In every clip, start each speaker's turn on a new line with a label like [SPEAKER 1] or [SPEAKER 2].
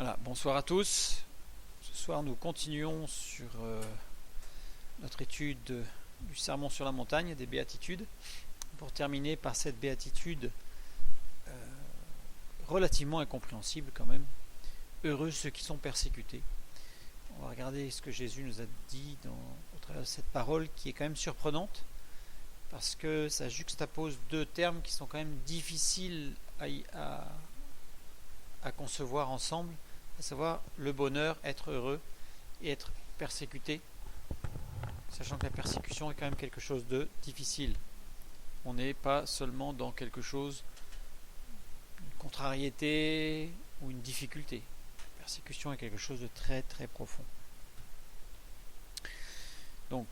[SPEAKER 1] Voilà, bonsoir à tous. Ce soir, nous continuons sur notre étude du Sermon sur la montagne, des béatitudes, pour terminer par cette béatitude relativement incompréhensible quand même. Heureux ceux qui sont persécutés. On va regarder ce que Jésus nous a dit au travers de cette parole qui est quand même surprenante, parce que ça juxtapose deux termes qui sont quand même difficiles à concevoir ensemble, à savoir le bonheur, être heureux, et être persécuté, sachant que la persécution est quand même quelque chose de difficile. On n'est pas seulement dans quelque chose, une contrariété ou une difficulté. La persécution est quelque chose de très très profond. Donc,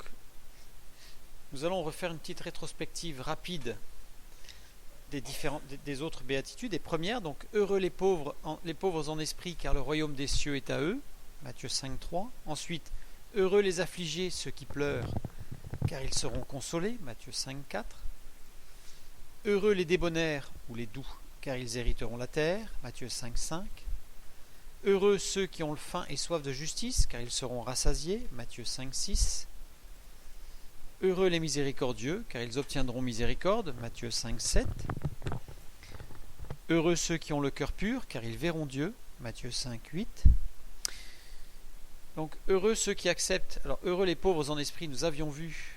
[SPEAKER 1] nous allons refaire une petite rétrospective rapide des autres béatitudes. Et première, donc, heureux les pauvres en esprit, car le royaume des cieux est à eux. Matthieu 5,3. Ensuite, heureux les affligés, ceux qui pleurent, car ils seront consolés. Matthieu 5,4. Heureux les débonnaires ou les doux, car ils hériteront la terre. Matthieu 5,5. Heureux ceux qui ont faim et soif de justice, car ils seront rassasiés. Matthieu 5,6. Heureux les miséricordieux, car ils obtiendront miséricorde. Matthieu 5,7. Heureux ceux qui ont le cœur pur, car ils verront Dieu. Matthieu 5,8. Donc, heureux ceux qui acceptent. Alors, heureux les pauvres en esprit. Nous avons vu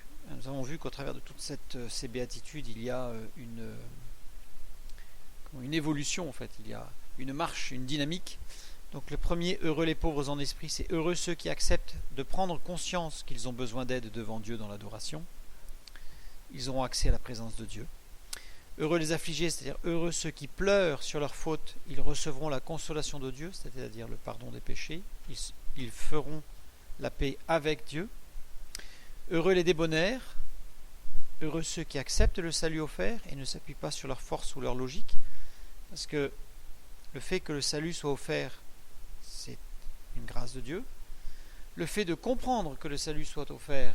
[SPEAKER 1] qu'au travers de toutes ces béatitudes, il y a une évolution, en fait. Il y a une marche, une dynamique. Donc, le premier, heureux les pauvres en esprit, c'est heureux ceux qui acceptent de prendre conscience qu'ils ont besoin d'aide devant Dieu dans l'adoration. Ils auront accès à la présence de Dieu. Heureux les affligés, c'est-à-dire heureux ceux qui pleurent sur leurs fautes, ils recevront la consolation de Dieu, c'est-à-dire le pardon des péchés. Ils feront la paix avec Dieu. Heureux les débonnaires, heureux ceux qui acceptent le salut offert et ne s'appuient pas sur leur force ou leur logique, parce que le fait que le salut soit offert, c'est une grâce de Dieu. Le fait de comprendre que le salut soit offert,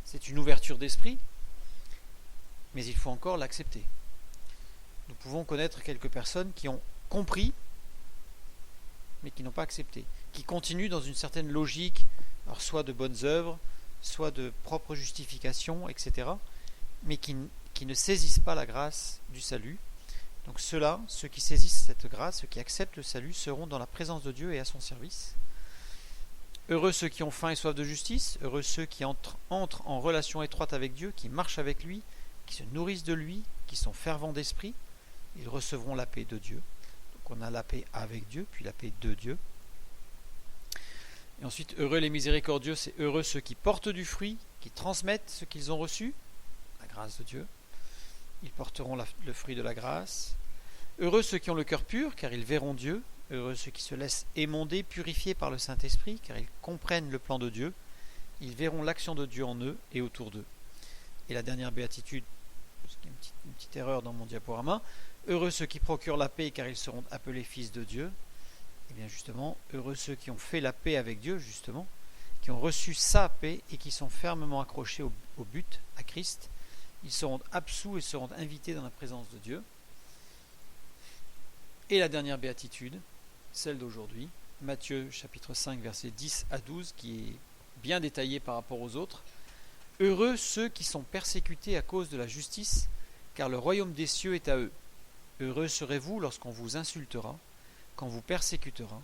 [SPEAKER 1] c'est une ouverture d'esprit, mais il faut encore l'accepter. Nous pouvons connaître quelques personnes qui ont compris, mais qui n'ont pas accepté, qui continuent dans une certaine logique, alors soit de bonnes œuvres, soit de propre justification, etc., mais qui ne saisissent pas la grâce du salut. Donc ceux-là, ceux qui saisissent cette grâce, ceux qui acceptent le salut, seront dans la présence de Dieu et à son service. Heureux ceux qui ont faim et soif de justice, heureux ceux qui entrent en relation étroite avec Dieu, qui marchent avec lui, qui se nourrissent de lui, qui sont fervents d'esprit, ils recevront la paix de Dieu. Donc on a la paix avec Dieu, puis la paix de Dieu. Et ensuite, heureux les miséricordieux, c'est heureux ceux qui portent du fruit, qui transmettent ce qu'ils ont reçu, la grâce de Dieu. Ils porteront le fruit de la grâce. Heureux ceux qui ont le cœur pur, car ils verront Dieu. Heureux ceux qui se laissent émonder, purifier par le Saint-Esprit, car ils comprennent le plan de Dieu. Ils verront l'action de Dieu en eux et autour d'eux. Et la dernière béatitude, parce qu'il y a une petite erreur dans mon diaporama, heureux ceux qui procurent la paix, car ils seront appelés fils de Dieu. Et bien justement, heureux ceux qui ont fait la paix avec Dieu, justement, qui ont reçu sa paix et qui sont fermement accrochés au but, à Christ. Ils seront absous et seront invités dans la présence de Dieu. Et la dernière béatitude, celle d'aujourd'hui, Matthieu chapitre 5, versets 10 à 12, qui est bien détaillée par rapport aux autres. Heureux ceux qui sont persécutés à cause de la justice, car le royaume des cieux est à eux. Heureux serez-vous lorsqu'on vous insultera, qu'on vous persécutera,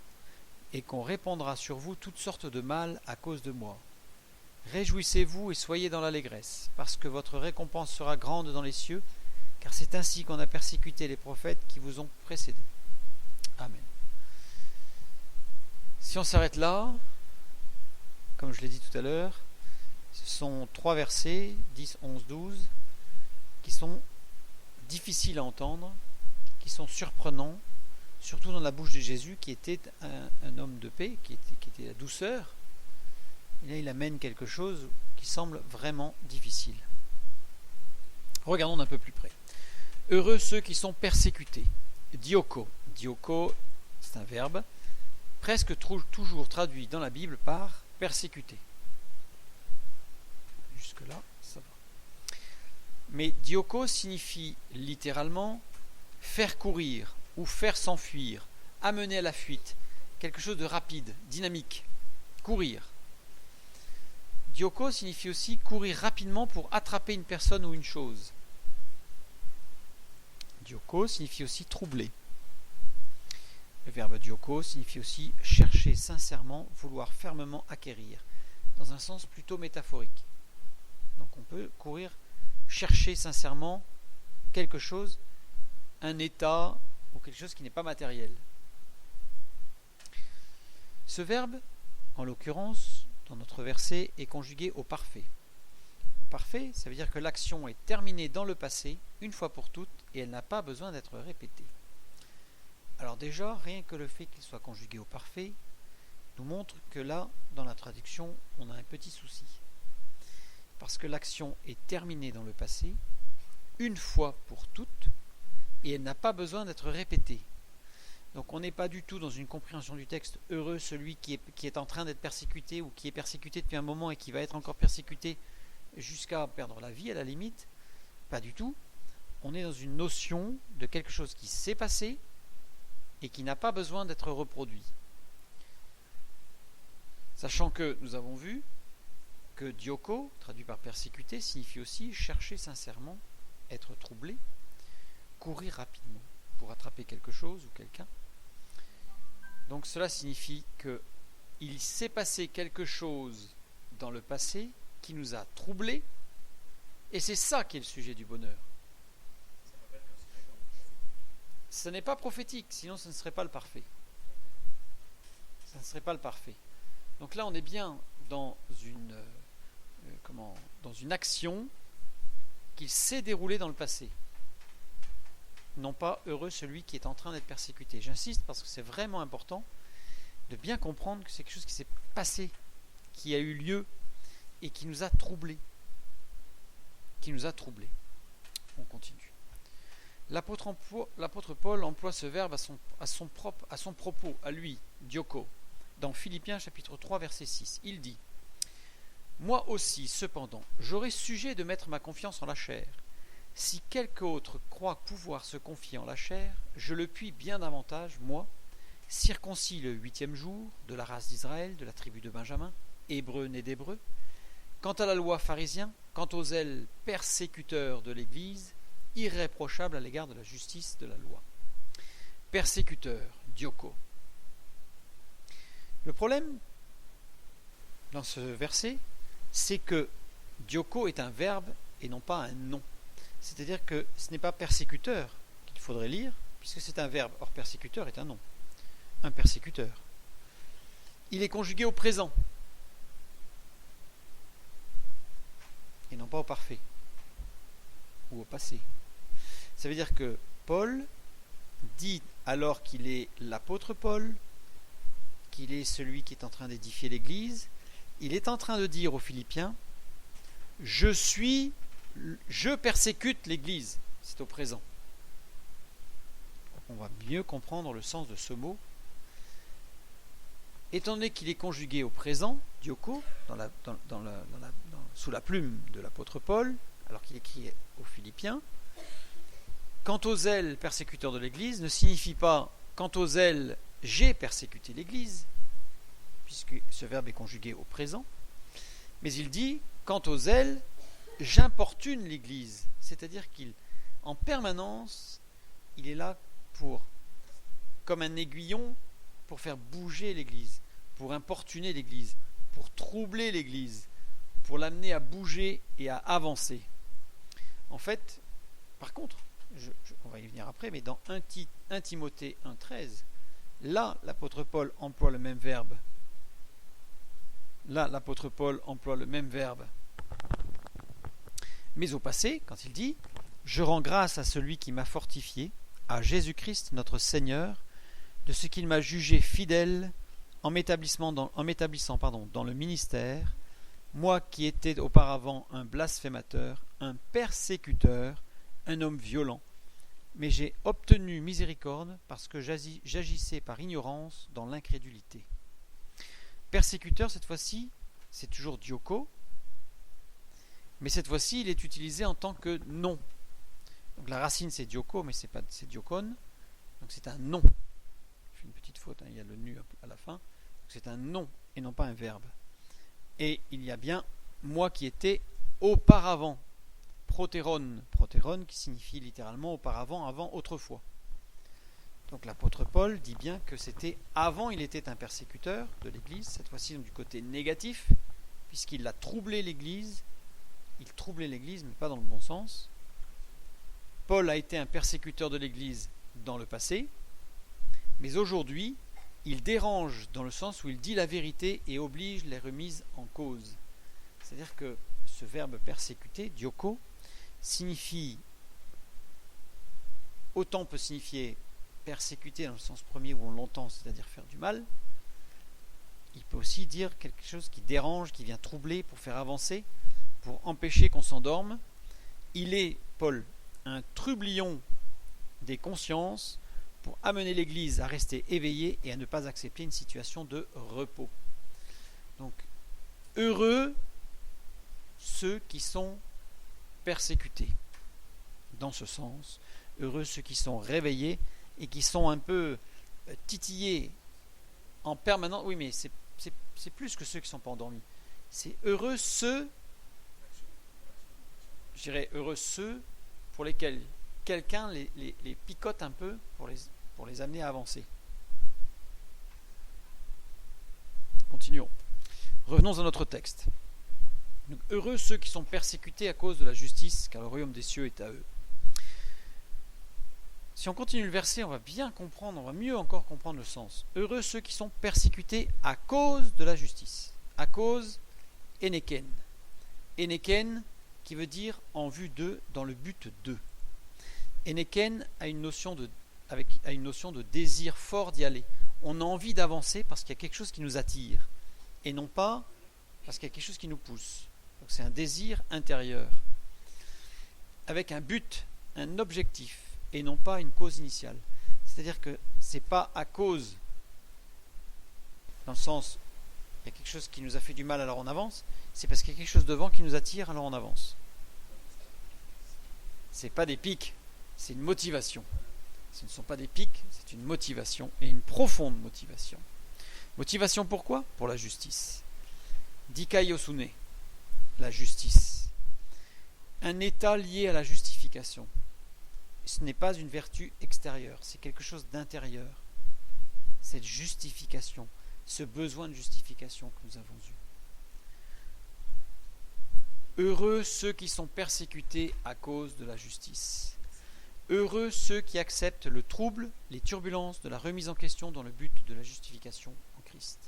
[SPEAKER 1] et qu'on répandra sur vous toutes sortes de mal à cause de moi. Réjouissez-vous et soyez dans l'allégresse, parce que votre récompense sera grande dans les cieux, car c'est ainsi qu'on a persécuté les prophètes qui vous ont précédés. Amen. Si on s'arrête là, comme je l'ai dit tout à l'heure, ce sont 3 versets, 10, 11, 12, qui sont difficiles à entendre, qui sont surprenants, surtout dans la bouche de Jésus, qui était un homme de paix, qui était la douceur. Et là, il amène quelque chose qui semble vraiment difficile. Regardons d'un peu plus près. Heureux ceux qui sont persécutés. Dioko. Dioko, c'est un verbe, presque toujours traduit dans la Bible par persécuter. Jusque-là, ça va. Mais dioko signifie littéralement faire courir ou faire s'enfuir, amener à la fuite, quelque chose de rapide, dynamique, courir. Dioko signifie aussi courir rapidement pour attraper une personne ou une chose. Dioko signifie aussi troubler. Le verbe dioko signifie aussi chercher sincèrement, vouloir fermement acquérir, dans un sens plutôt métaphorique. Donc on peut courir, chercher sincèrement quelque chose, un état ou quelque chose qui n'est pas matériel. Ce verbe, en l'occurrence, dans notre verset, est conjugué au parfait. Au parfait, ça veut dire que l'action est terminée dans le passé, une fois pour toutes, et elle n'a pas besoin d'être répétée. Alors déjà, rien que le fait qu'il soit conjugué au parfait nous montre que là, dans la traduction, on a un petit souci. Parce que l'action est terminée dans le passé, une fois pour toutes, et elle n'a pas besoin d'être répétée. Donc on n'est pas du tout dans une compréhension du texte « heureux celui qui est en train d'être persécuté » ou qui est persécuté depuis un moment et qui va être encore persécuté jusqu'à perdre la vie à la limite. Pas du tout. On est dans une notion de quelque chose qui s'est passé et qui n'a pas besoin d'être reproduit. Sachant que nous avons vu que dioko, traduit par persécuté, signifie aussi chercher sincèrement, être troublé, courir rapidement pour attraper quelque chose ou quelqu'un. Donc cela signifie qu'il s'est passé quelque chose dans le passé qui nous a troublés, et c'est ça qui est le sujet du bonheur. Ce n'est pas prophétique, sinon ce ne serait pas le parfait. Ça ne serait pas le parfait. Donc là on est bien dans une action qui s'est déroulée dans le passé. Non pas heureux celui qui est en train d'être persécuté. J'insiste parce que c'est vraiment important de bien comprendre que c'est quelque chose qui s'est passé, qui a eu lieu et qui nous a troublés. On continue. L'apôtre Paul emploie ce verbe à son propos, à lui, dioko, dans Philippiens chapitre 3 verset 6. Il dit « Moi aussi, cependant, j'aurai sujet de mettre ma confiance en la chair. Si quelque autre croit pouvoir se confier en la chair, je le puis bien davantage, moi, circoncis le 8e jour, de la race d'Israël, de la tribu de Benjamin, hébreu né d'hébreu, quant à la loi pharisien, quant aux ailes persécuteurs de l'Église, irréprochable à l'égard de la justice de la loi. » Persécuteur, dioko. Le problème dans ce verset, c'est que dioko est un verbe et non pas un nom. C'est-à-dire que ce n'est pas persécuteur qu'il faudrait lire, puisque c'est un verbe. Or, persécuteur est un nom. Un persécuteur. Il est conjugué au présent. Et non pas au parfait. Ou au passé. Ça veut dire que Paul dit, alors qu'il est l'apôtre Paul, qu'il est celui qui est en train d'édifier l'Église, il est en train de dire aux Philippiens, je persécute l'Église. C'est au présent. On va mieux comprendre le sens de ce mot. Étant donné qu'il est conjugué au présent, dioko, sous la plume de l'apôtre Paul, alors qu'il écrit aux Philippiens, quant aux ailes persécuteurs de l'Église ne signifie pas quant aux ailes j'ai persécuté l'Église, puisque ce verbe est conjugué au présent, mais il dit quant aux ailes j'importune l'Église, c'est-à-dire qu'en permanence il est là comme un aiguillon pour faire bouger l'Église, pour importuner l'Église, pour troubler l'Église, pour l'amener à bouger et à avancer. En fait, par contre, on va y venir après, mais dans 1 Timothée 1,13, là l'apôtre Paul emploie le même verbe. Mais au passé, quand il dit « Je rends grâce à celui qui m'a fortifié, à Jésus-Christ notre Seigneur, de ce qu'il m'a jugé fidèle en m'établissant dans le ministère, moi qui étais auparavant un blasphémateur, un persécuteur, un homme violent, mais j'ai obtenu miséricorde parce que j'agissais par ignorance dans l'incrédulité. » Persécuteur, cette fois-ci, c'est toujours dioko, mais cette fois-ci, il est utilisé en tant que nom. Donc la racine, c'est dioko, mais c'est diokon, donc c'est un nom. Je fais une petite faute, il y a le nu à la fin. C'est un nom et non pas un verbe. Et il y a bien moi qui étais auparavant. Protéron, qui signifie littéralement auparavant, avant, autrefois. Donc l'apôtre Paul dit bien que c'était avant, il était un persécuteur de l'Église, cette fois-ci du côté négatif, puisqu'il a troublé l'Église. Il troublait l'Église, mais pas dans le bon sens. Paul a été un persécuteur de l'Église dans le passé, mais aujourd'hui, il dérange dans le sens où il dit la vérité et oblige les remises en cause. C'est-à-dire que ce verbe persécuter, dioko, signifie, autant peut signifier persécuter dans le sens premier où on l'entend, c'est-à-dire faire du mal. Il peut aussi dire quelque chose qui dérange, qui vient troubler pour faire avancer, pour empêcher qu'on s'endorme. Il est, Paul, un trublion des consciences pour amener l'Église à rester éveillée et à ne pas accepter une situation de repos. Donc, heureux ceux qui sont persécutés. Dans ce sens, heureux ceux qui sont réveillés et qui sont un peu titillés en permanence. Oui, mais c'est plus que ceux qui ne sont pas endormis. C'est heureux ceux, je dirais heureux ceux pour lesquels quelqu'un les picote un peu pour les amener à avancer. Continuons. Revenons à notre texte. Donc, heureux ceux qui sont persécutés à cause de la justice, car le royaume des cieux est à eux. Si on continue le verset, on va bien comprendre, on va mieux encore comprendre le sens. Heureux ceux qui sont persécutés à cause de la justice. À cause, eneken. Eneken, qui veut dire en vue d'eux, dans le but d'eux. Eneken a une notion de désir fort d'y aller. On a envie d'avancer parce qu'il y a quelque chose qui nous attire, et non pas parce qu'il y a quelque chose qui nous pousse. Donc c'est un désir intérieur, avec un but, un objectif, et non pas une cause initiale. C'est-à-dire que c'est pas à cause, dans le sens, il y a quelque chose qui nous a fait du mal alors on avance, c'est parce qu'il y a quelque chose devant qui nous attire alors on avance. C'est pas des pics, c'est une motivation. Ce ne sont pas des pics, c'est une motivation, et une profonde motivation. Motivation pourquoi ? Pour la justice. Dikai Osune, la justice. Un état lié à la justification. Ce n'est pas une vertu extérieure, c'est quelque chose d'intérieur. Cette justification, ce besoin de justification que nous avons eu. Heureux ceux qui sont persécutés à cause de la justice. Heureux ceux qui acceptent le trouble, les turbulences de la remise en question dans le but de la justification en Christ.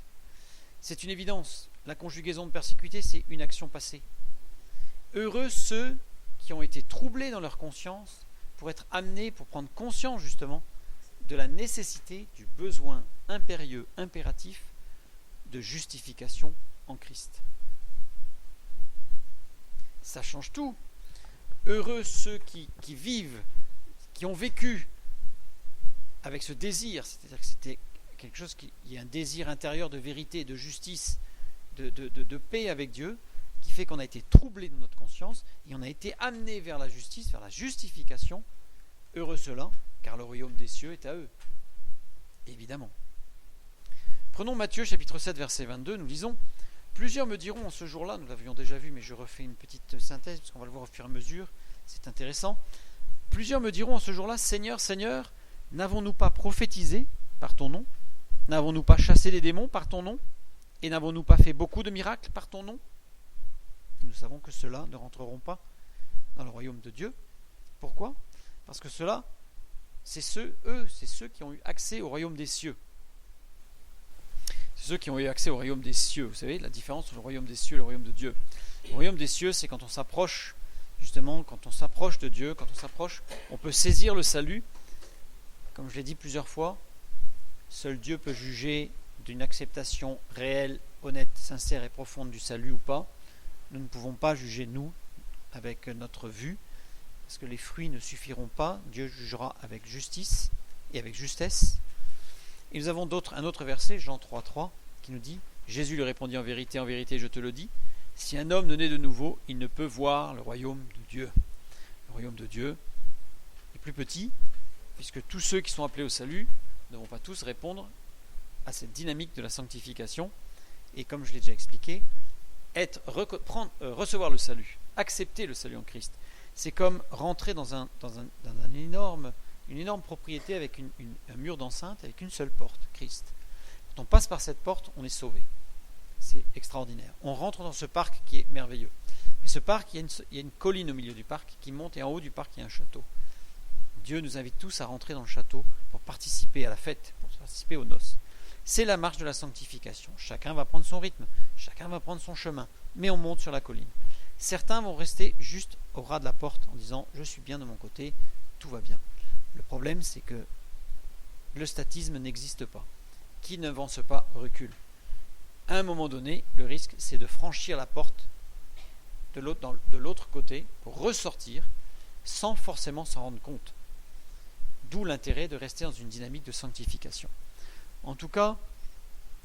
[SPEAKER 1] C'est une évidence. La conjugaison de persécuter, c'est une action passée. Heureux ceux qui ont été troublés dans leur conscience pour être amenés, pour prendre conscience justement de la nécessité, du besoin impérieux, impératif de justification en Christ. Ça change tout. Heureux ceux qui vivent, qui ont vécu avec ce désir, c'est-à-dire que c'était quelque chose qui est un désir intérieur de vérité, de justice, de paix avec Dieu, qui fait qu'on a été troublé dans notre conscience et on a été amené vers la justice, vers la justification. Heureux ceux-là, car le royaume des cieux est à eux. Évidemment. Prenons Matthieu chapitre 7 verset 22, nous lisons: plusieurs me diront en ce jour-là, nous l'avions déjà vu mais je refais une petite synthèse parce qu'on va le voir au fur et à mesure, c'est intéressant. Plusieurs me diront en ce jour-là: Seigneur, Seigneur, n'avons-nous pas prophétisé par ton nom? N'avons-nous pas chassé les démons par ton nom? Et n'avons-nous pas fait beaucoup de miracles par ton nom? Nous savons que ceux-là ne rentreront pas dans le royaume de Dieu. Pourquoi? Parce que ceux-là, c'est ceux qui ont eu accès au royaume des cieux. C'est ceux qui ont eu accès au royaume des cieux. Vous savez la différence entre le royaume des cieux et le royaume de Dieu. Le royaume des cieux, c'est quand on s'approche, justement, quand on s'approche de Dieu, quand on s'approche, on peut saisir le salut. Comme je l'ai dit plusieurs fois, seul Dieu peut juger d'une acceptation réelle, honnête, sincère et profonde du salut ou pas. Nous ne pouvons pas juger nous avec notre vue, parce que les fruits ne suffiront pas. Dieu jugera avec justice et avec justesse. Et nous avons un autre verset, Jean 3,3, qui nous dit: Jésus lui répondit: en vérité, je te le dis, si un homme ne naît de nouveau, il ne peut voir le royaume de Dieu. Le royaume de Dieu est plus petit, puisque tous ceux qui sont appelés au salut ne vont pas tous répondre à cette dynamique de la sanctification. Et comme je l'ai déjà expliqué, recevoir le salut, accepter le salut en Christ, c'est comme rentrer dans une énorme propriété avec un mur d'enceinte, avec une seule porte, Christ. Quand on passe par cette porte, on est sauvé. C'est extraordinaire. On rentre dans ce parc qui est merveilleux. Et ce parc, il y a une colline au milieu du parc qui monte, et en haut du parc, il y a un château. Dieu nous invite tous à rentrer dans le château pour participer à la fête, pour participer aux noces. C'est la marche de la sanctification. Chacun va prendre son rythme, chacun va prendre son chemin, mais on monte sur la colline. Certains vont rester juste au ras de la porte en disant « je suis bien de mon côté, tout va bien ». Le problème, c'est que le statisme n'existe pas. Qui n'avance pas recule. À un moment donné, le risque, c'est de franchir la porte de l'autre côté pour ressortir sans forcément s'en rendre compte. D'où l'intérêt de rester dans une dynamique de sanctification. En tout cas,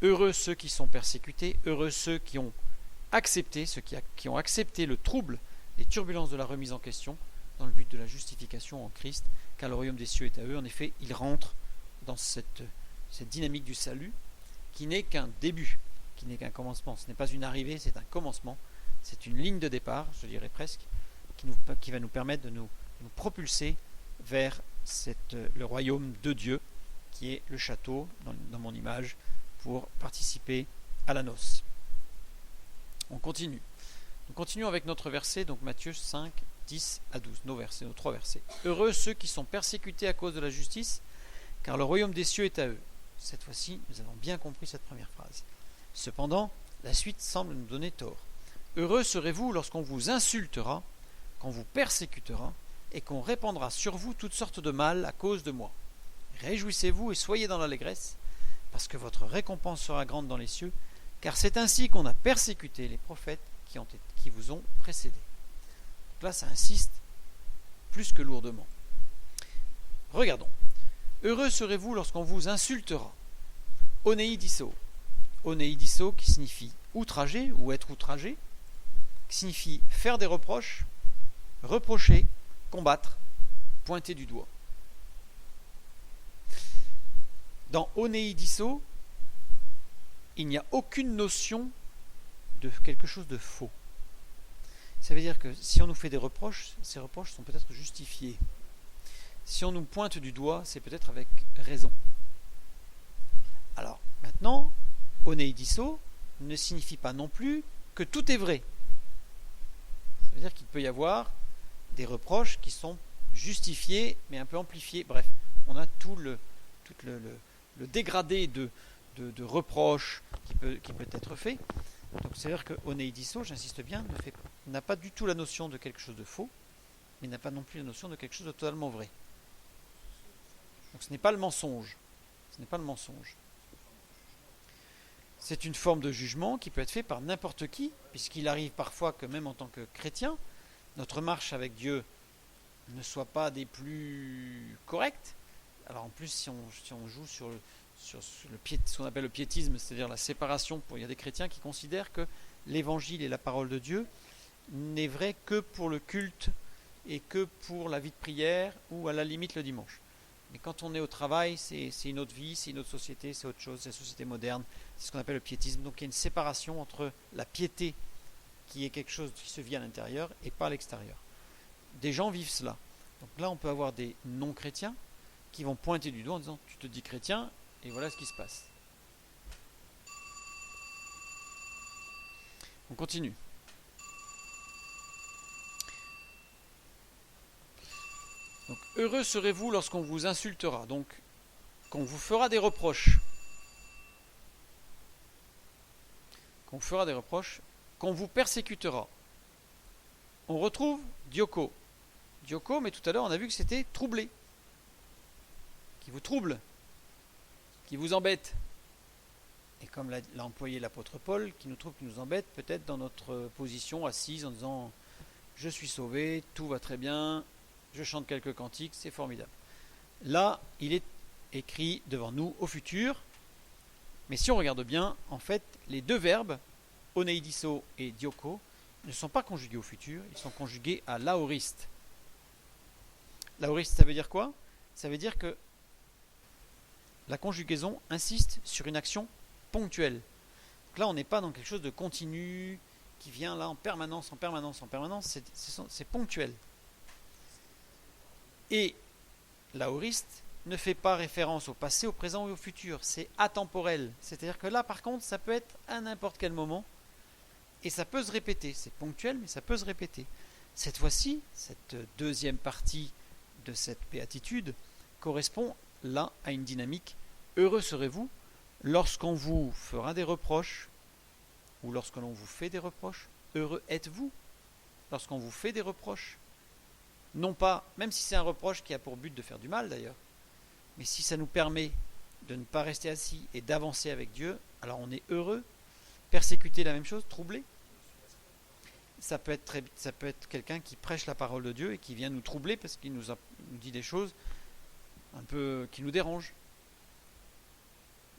[SPEAKER 1] heureux ceux qui sont persécutés, heureux ceux qui ont accepté, qui ont accepté le trouble, les turbulences de la remise en question, dans le but de la justification en Christ, car le royaume des cieux est à eux. En effet, ils rentrent dans cette dynamique du salut, qui n'est qu'un début, qui n'est qu'un commencement. Ce n'est pas une arrivée, c'est un commencement. C'est une ligne de départ, je dirais presque, qui va nous permettre de nous propulser vers le royaume de Dieu, qui est le château, dans mon image, pour participer à la noce. On continue. Nous continuons avec notre verset, donc Matthieu 5, 10 à 12, nos trois versets. Heureux ceux qui sont persécutés à cause de la justice, car le royaume des cieux est à eux. Cette fois-ci, nous avons bien compris cette première phrase. Cependant, la suite semble nous donner tort. Heureux serez-vous lorsqu'on vous insultera, qu'on vous persécutera, et qu'on répandra sur vous toutes sortes de mal à cause de moi. Réjouissez-vous et soyez dans l'allégresse, parce que votre récompense sera grande dans les cieux, car c'est ainsi qu'on a persécuté les prophètes qui vous ont précédés. Donc là, ça insiste plus que lourdement. Regardons. Heureux serez-vous lorsqu'on vous insultera. Oneidiso. Oneidiso qui signifie outrager ou être outragé, qui signifie faire des reproches, reprocher, combattre, pointer du doigt. Dans oneidiso, il n'y a aucune notion de quelque chose de faux. Ça veut dire que si on nous fait des reproches, ces reproches sont peut-être justifiés. Si on nous pointe du doigt, c'est peut-être avec raison. Alors, maintenant, oneidiso ne signifie pas non plus que tout est vrai. Ça veut dire qu'il peut y avoir des reproches qui sont justifiés, mais un peu amplifiés. Bref, on a tout le dégradé de reproches qui peut être fait. Donc c'est-à-dire que oneidiso, j'insiste bien, n'a pas du tout la notion de quelque chose de faux, mais n'a pas non plus la notion de quelque chose de totalement vrai. Donc ce n'est pas le mensonge. Ce n'est pas le mensonge. C'est une forme de jugement qui peut être fait par n'importe qui, puisqu'il arrive parfois que même en tant que chrétien, notre marche avec Dieu ne soit pas des plus correctes. Alors en plus, si on joue sur ce qu'on appelle le piétisme, c'est-à-dire la séparation, il y a des chrétiens qui considèrent que l'évangile et la parole de Dieu n'est vrai que pour le culte et que pour la vie de prière ou à la limite le dimanche. Mais quand on est au travail, c'est une autre vie, c'est une autre société, c'est autre chose, c'est la société moderne, c'est ce qu'on appelle le piétisme. Donc il y a une séparation entre la piété, qui est quelque chose qui se vit à l'intérieur, et pas à l'extérieur. Des gens vivent cela. Donc là, on peut avoir des non-chrétiens qui vont pointer du doigt en disant « tu te dis chrétien, et voilà ce qui se passe ». On continue. Donc, heureux serez-vous lorsqu'on vous insultera, donc qu'on vous fera des reproches. Qu'on vous fera des reproches, qu'on vous persécutera. On retrouve dioko. Dioko, mais tout à l'heure on a vu que c'était troublé. Qui vous trouble, qui vous embête. Et comme l'a employé l'apôtre Paul, qui nous embête peut-être dans notre position assise en disant « je suis sauvé, tout va très bien ». Je chante quelques cantiques, c'est formidable. Là, il est écrit devant nous au futur, mais si on regarde bien, en fait, les deux verbes, oneidiso et dioko, ne sont pas conjugués au futur, ils sont conjugués à l'aoriste. L'aoriste, ça veut dire quoi? Ça veut dire que la conjugaison insiste sur une action ponctuelle. Donc là, on n'est pas dans quelque chose de continu, qui vient là en permanence, c'est ponctuel. Et l'aoriste ne fait pas référence au passé, au présent et au futur, c'est atemporel. C'est-à-dire que là, par contre, ça peut être à n'importe quel moment, et ça peut se répéter. C'est ponctuel, mais ça peut se répéter. Cette fois-ci, cette deuxième partie de cette béatitude correspond là à une dynamique. Heureux serez-vous lorsqu'on vous fera des reproches, ou lorsque l'on vous fait des reproches. Heureux êtes-vous lorsqu'on vous fait des reproches. Non pas, même si c'est un reproche qui a pour but de faire du mal d'ailleurs, mais si ça nous permet de ne pas rester assis et d'avancer avec Dieu, alors on est heureux. Persécuter, la même chose, troubler. Ça peut être quelqu'un qui prêche la parole de Dieu et qui vient nous troubler parce qu'il nous dit des choses un peu qui nous dérangent.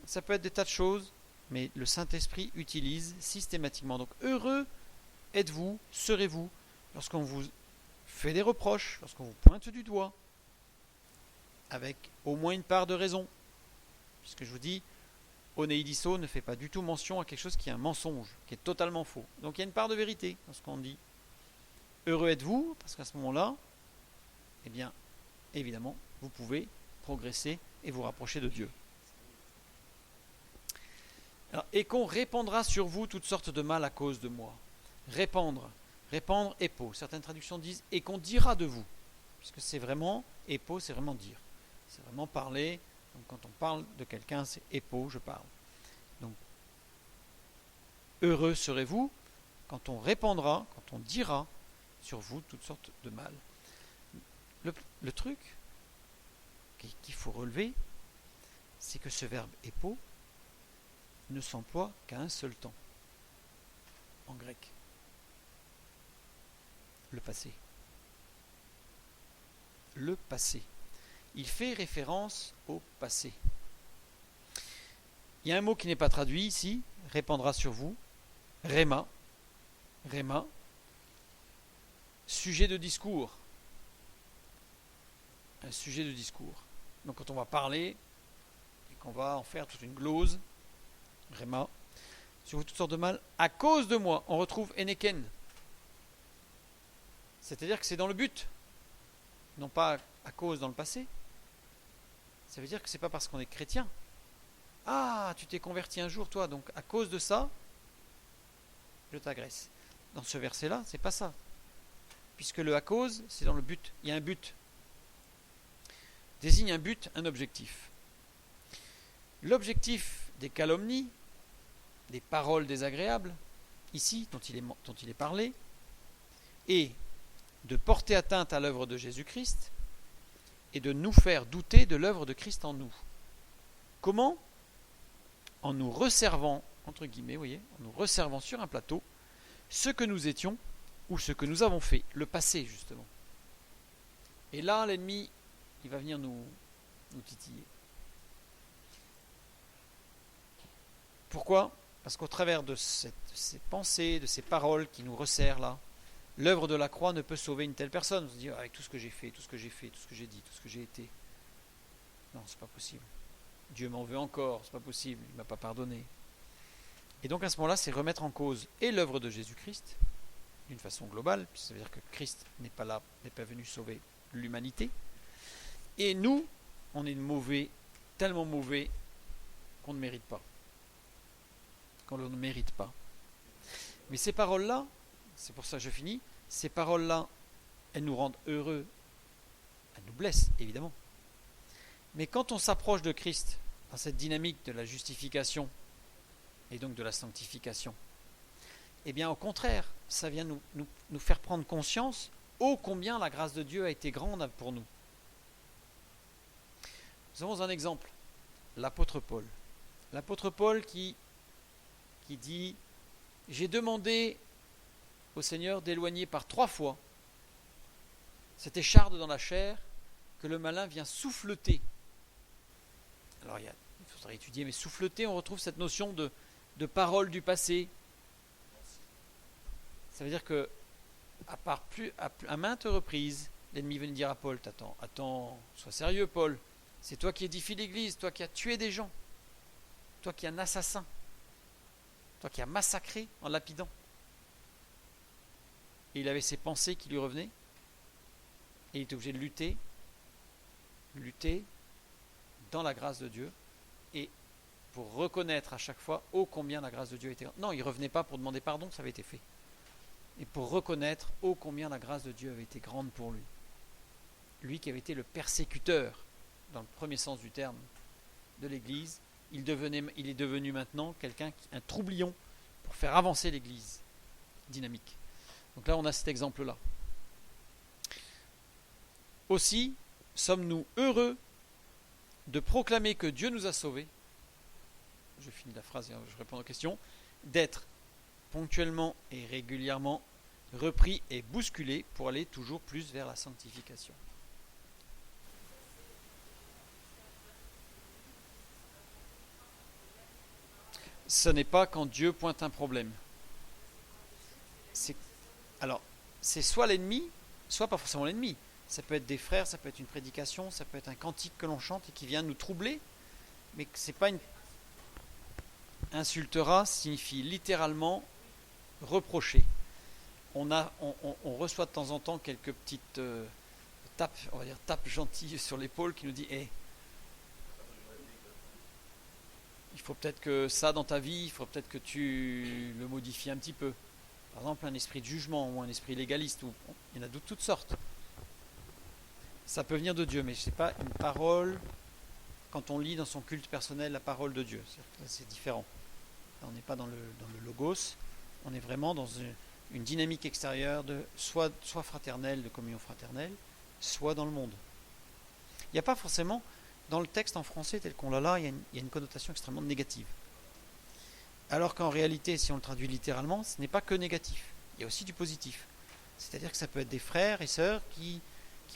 [SPEAKER 1] Ça peut être des tas de choses, mais le Saint-Esprit utilise systématiquement. Donc heureux êtes-vous, serez-vous, lorsqu'on vous fait des reproches, lorsqu'on vous pointe du doigt, avec au moins une part de raison. Puisque je vous dis, Oneidiso ne fait pas du tout mention à quelque chose qui est un mensonge, qui est totalement faux. Donc il y a une part de vérité dans ce qu'on dit. Heureux êtes-vous, parce qu'à ce moment-là, eh bien, évidemment, vous pouvez progresser et vous rapprocher de Dieu. Alors, et qu'on répandra sur vous toutes sortes de mal à cause de moi. Répandre, épo. Certaines traductions disent et qu'on dira de vous, puisque c'est vraiment épo, c'est vraiment dire, c'est vraiment parler. Donc quand on parle de quelqu'un, c'est épo, je parle. Donc heureux serez-vous quand on répandra, quand on dira sur vous toutes sortes de mal. Le truc qu'il faut relever, c'est que ce verbe épo ne s'emploie qu'à un seul temps en grec. Le passé. Le passé. Il fait référence au passé. Il y a un mot qui n'est pas traduit ici, répandra sur vous, réma, sujet de discours. Un sujet de discours. Donc quand on va parler, et qu'on va en faire toute une glose, réma, sur vous toutes sortes de mal, à cause de moi, on retrouve eneken. C'est-à-dire que c'est dans le but, non pas à cause dans le passé. Ça veut dire que c'est pas parce qu'on est chrétien. Ah, tu t'es converti un jour, toi, donc à cause de ça, je t'agresse. Dans ce verset-là, c'est pas ça. Puisque le à cause, c'est dans le but. Il y a un but. Désigne un but, un objectif. L'objectif des calomnies, des paroles désagréables, ici, dont il est parlé, est de porter atteinte à l'œuvre de Jésus-Christ et de nous faire douter de l'œuvre de Christ en nous. Comment ? En nous resservant, entre guillemets, vous voyez, en nous resservant sur un plateau ce que nous étions ou ce que nous avons fait, le passé justement. Et là, l'ennemi, il va venir nous titiller. Pourquoi ? Parce qu'au travers de ces pensées, de ces paroles qui nous resserrent là, l'œuvre de la croix ne peut sauver une telle personne. On se dit, avec tout ce que j'ai fait, tout ce que j'ai dit, tout ce que j'ai été. Non, c'est pas possible. Dieu m'en veut encore, c'est pas possible, il m'a pas pardonné. Et donc à ce moment-là, c'est remettre en cause et l'œuvre de Jésus-Christ, d'une façon globale, puisque ça veut dire que Christ n'est pas là, n'est pas venu sauver l'humanité. Et nous, on est mauvais, tellement mauvais qu'on ne mérite pas. Qu'on ne mérite pas. Mais ces paroles-là, c'est pour ça que je finis, ces paroles-là, elles nous rendent heureux, elles nous blessent, évidemment. Mais quand on s'approche de Christ, dans cette dynamique de la justification, et donc de la sanctification, eh bien au contraire, ça vient nous faire prendre conscience ô combien la grâce de Dieu a été grande pour nous. Nous avons un exemple, l'apôtre Paul. L'apôtre Paul qui dit « J'ai demandé au Seigneur d'éloigner par 3 fois cette écharde dans la chair que le malin vient souffleter. » Alors il faudrait étudier, mais souffleter, on retrouve cette notion de parole du passé. Ça veut dire que à maintes reprises, l'ennemi venait dire à Paul, attends, sois sérieux Paul, C'est toi qui édifies l'église, toi qui as tué des gens, toi qui es un assassin, toi qui as massacré en lapidant. Et il avait ses pensées qui lui revenaient, et il était obligé de lutter dans la grâce de Dieu, et pour reconnaître à chaque fois ô combien la grâce de Dieu était grande. Non, il ne revenait pas pour demander pardon, ça avait été fait. Et pour reconnaître ô combien la grâce de Dieu avait été grande pour lui. Lui qui avait été le persécuteur, dans le premier sens du terme, de l'Église, il est devenu maintenant un troublion pour faire avancer l'Église dynamique. Donc là, on a cet exemple-là. Aussi, sommes-nous heureux de proclamer que Dieu nous a sauvés, je finis la phrase et je réponds aux questions, d'être ponctuellement et régulièrement repris et bousculés pour aller toujours plus vers la sanctification. Ce n'est pas quand Dieu pointe un problème. Alors, c'est soit l'ennemi, soit pas forcément l'ennemi. Ça peut être des frères, ça peut être une prédication, ça peut être un cantique que l'on chante et qui vient nous troubler, mais c'est pas une... Insultera signifie littéralement reprocher. On reçoit de temps en temps quelques petites tapes gentilles sur l'épaule qui nous dit hey, il faut peut-être que ça dans ta vie, il faut peut-être que tu le modifies un petit peu. Par exemple, un esprit de jugement ou un esprit légaliste, il y en a de toutes sortes. Ça peut venir de Dieu, mais ce n'est pas une parole. Quand on lit dans son culte personnel la parole de Dieu, c'est différent. Là, on n'est pas dans le logos, on est vraiment dans une dynamique extérieure de soit fraternelle, de communion fraternelle, soit dans le monde. Il n'y a pas forcément, dans le texte en français tel qu'on l'a là, il y a une connotation extrêmement négative. Alors qu'en réalité, si on le traduit littéralement, ce n'est pas que négatif. Il y a aussi du positif. C'est-à-dire que ça peut être des frères et sœurs qui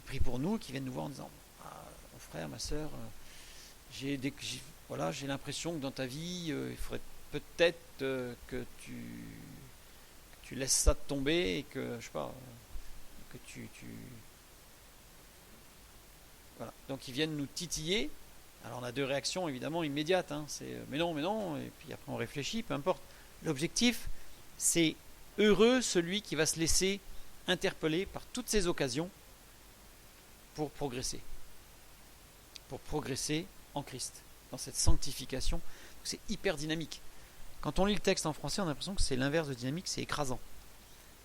[SPEAKER 1] prient pour nous, qui viennent nous voir en disant mon frère, ma sœur, j'ai l'impression que dans ta vie, il faudrait peut-être que tu laisses ça tomber et que, je sais pas, que tu voilà. Donc ils viennent nous titiller. Alors on a deux réactions évidemment immédiates. C'est mais non, et puis après on réfléchit, peu importe. L'objectif, c'est heureux celui qui va se laisser interpeller par toutes ces occasions pour progresser en Christ, dans cette sanctification. C'est hyper dynamique. Quand on lit le texte en français, on a l'impression que c'est l'inverse de dynamique, c'est écrasant.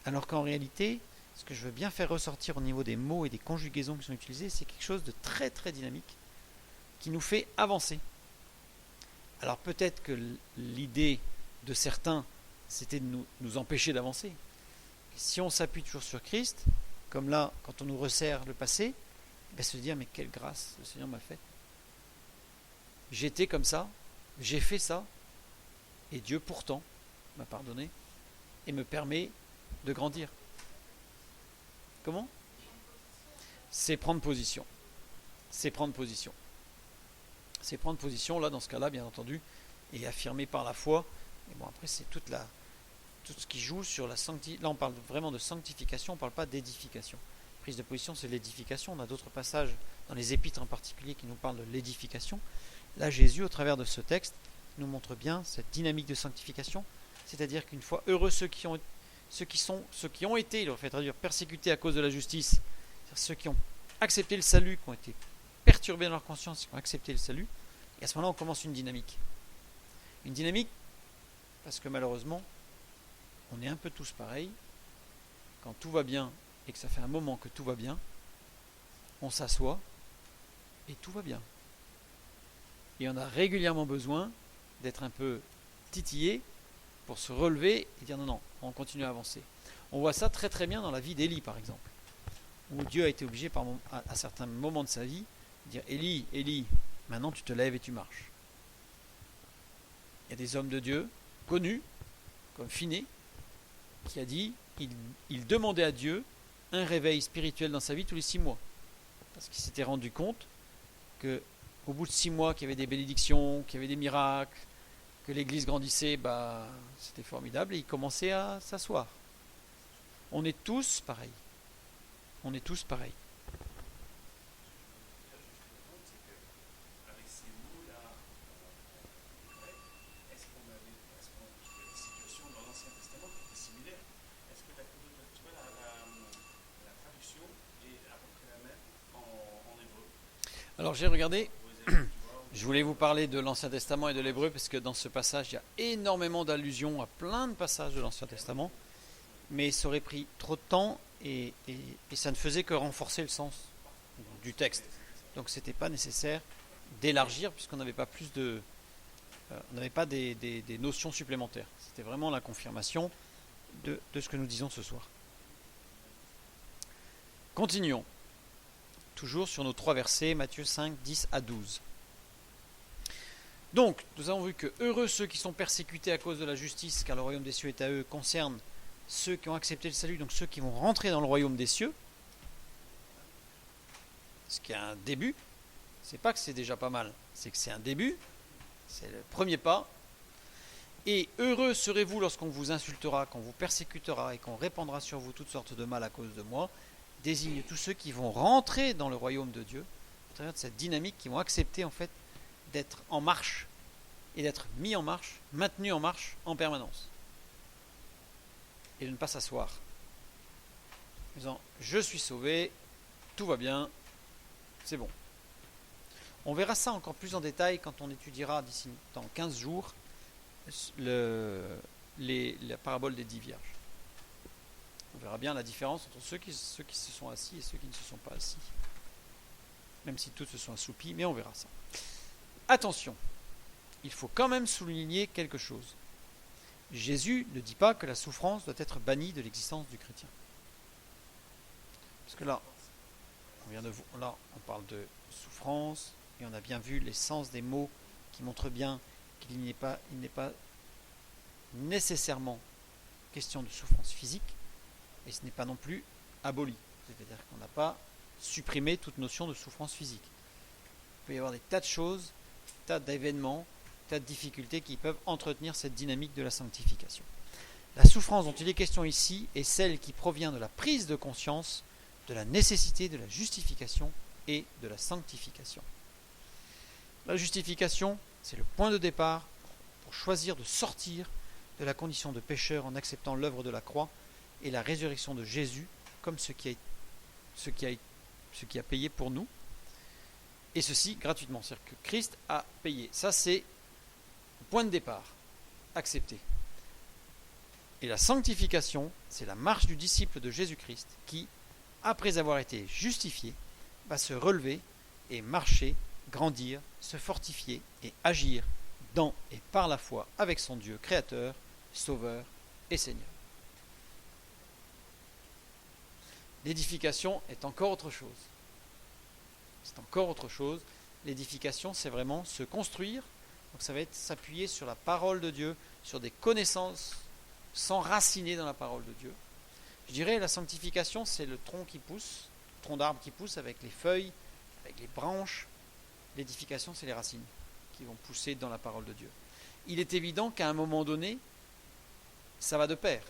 [SPEAKER 1] Alors qu'en réalité, ce que je veux bien faire ressortir au niveau des mots et des conjugaisons qui sont utilisées, c'est quelque chose de très très dynamique qui nous fait avancer. Alors peut-être que l'idée de certains, c'était de nous empêcher d'avancer. Si on s'appuie toujours sur Christ, comme là, quand on nous resserre le passé, se dire mais quelle grâce le Seigneur m'a faite. J'étais comme ça, j'ai fait ça, et Dieu pourtant m'a pardonné et me permet de grandir. Comment ? C'est prendre position. C'est prendre position. C'est prendre position, là, dans ce cas-là, bien entendu, et affirmer par la foi. Et bon, après, c'est tout ce qui joue sur la sanctification. Là, on parle vraiment de sanctification, on ne parle pas d'édification. Prise de position, c'est l'édification. On a d'autres passages dans les épîtres en particulier qui nous parlent de l'édification. Là, Jésus, au travers de ce texte, nous montre bien cette dynamique de sanctification. C'est-à-dire qu'une fois heureux ceux qui ont été, il aurait fait traduire, persécutés à cause de la justice, ceux qui ont accepté le salut, qui ont été perturbés dans leur conscience, qui ont accepté le salut, et à ce moment-là, on commence une dynamique. Une dynamique, parce que malheureusement, on est un peu tous pareils. Quand tout va bien, et que ça fait un moment que tout va bien, on s'assoit, et tout va bien. Et on a régulièrement besoin d'être un peu titillé pour se relever et dire non, on continue à avancer. On voit ça très très bien dans la vie d'Élie par exemple, où Dieu a été obligé à certains moments de sa vie de dire Élie, maintenant tu te lèves et tu marches. Il y a des hommes de Dieu connus, comme Finney, qui a dit il demandait à Dieu un réveil spirituel dans sa vie tous les 6 mois. Parce qu'il s'était rendu compte qu'au bout de 6 mois, qu'il y avait des bénédictions, qu'il y avait des miracles, que l'église grandissait, c'était formidable, et il commençait à s'asseoir. On est tous pareils. On est tous pareils. Alors j'ai regardé, je voulais vous parler de l'Ancien Testament et de l'Hébreu parce que dans ce passage il y a énormément d'allusions à plein de passages de l'Ancien Testament, mais ça aurait pris trop de temps et ça ne faisait que renforcer le sens du texte. Donc c'était pas nécessaire d'élargir puisqu'on n'avait pas plus de, on n'avait pas des notions supplémentaires. C'était vraiment la confirmation de ce que nous disons ce soir. Continuons. Toujours sur nos 3 versets, Matthieu 5, 10 à 12. Donc, nous avons vu que heureux ceux qui sont persécutés à cause de la justice, car le royaume des cieux est à eux, concerne ceux qui ont accepté le salut, donc ceux qui vont rentrer dans le royaume des cieux. Ce qui est un début. C'est pas que c'est déjà pas mal, c'est que c'est un début. C'est le premier pas. Et heureux serez-vous lorsqu'on vous insultera, qu'on vous persécutera et qu'on répandra sur vous toutes sortes de mal à cause de moi. Désigne tous ceux qui vont rentrer dans le royaume de Dieu, à travers de cette dynamique, qui vont accepter en fait d'être en marche et d'être mis en marche, maintenus en marche en permanence. Et de ne pas s'asseoir. En disant, je suis sauvé, tout va bien, c'est bon. On verra ça encore plus en détail quand on étudiera d'ici dans 15 jours la parabole des 10 vierges. On verra bien la différence entre ceux qui se sont assis et ceux qui ne se sont pas assis. Même si tous se sont assoupis, mais on verra ça. Attention, il faut quand même souligner quelque chose. Jésus ne dit pas que la souffrance doit être bannie de l'existence du chrétien. Parce que là, on parle de souffrance, et on a bien vu l'essence des mots qui montrent bien qu'il n'est pas nécessairement question de souffrance physique, et ce n'est pas non plus aboli. C'est-à-dire qu'on n'a pas supprimé toute notion de souffrance physique. Il peut y avoir des tas de choses, des tas d'événements, des tas de difficultés qui peuvent entretenir cette dynamique de la sanctification. La souffrance dont il est question ici est celle qui provient de la prise de conscience de la nécessité de la justification et de la sanctification. La justification, c'est le point de départ pour choisir de sortir de la condition de pécheur en acceptant l'œuvre de la croix et la résurrection de Jésus comme ce qui a payé pour nous, et ceci gratuitement, c'est-à-dire que Christ a payé. Ça, c'est le point de départ, accepté. Et la sanctification, c'est la marche du disciple de Jésus-Christ qui, après avoir été justifié, va se relever et marcher, grandir, se fortifier et agir dans et par la foi avec son Dieu créateur, sauveur et Seigneur. L'édification est encore autre chose. C'est encore autre chose. L'édification, c'est vraiment se construire. Donc ça va être s'appuyer sur la parole de Dieu, sur des connaissances, s'enraciner dans la parole de Dieu. Je dirais la sanctification, c'est le tronc qui pousse, le tronc d'arbre qui pousse avec les feuilles, avec les branches. L'édification, c'est les racines qui vont pousser dans la parole de Dieu. Il est évident qu'à un moment donné, ça va de pair.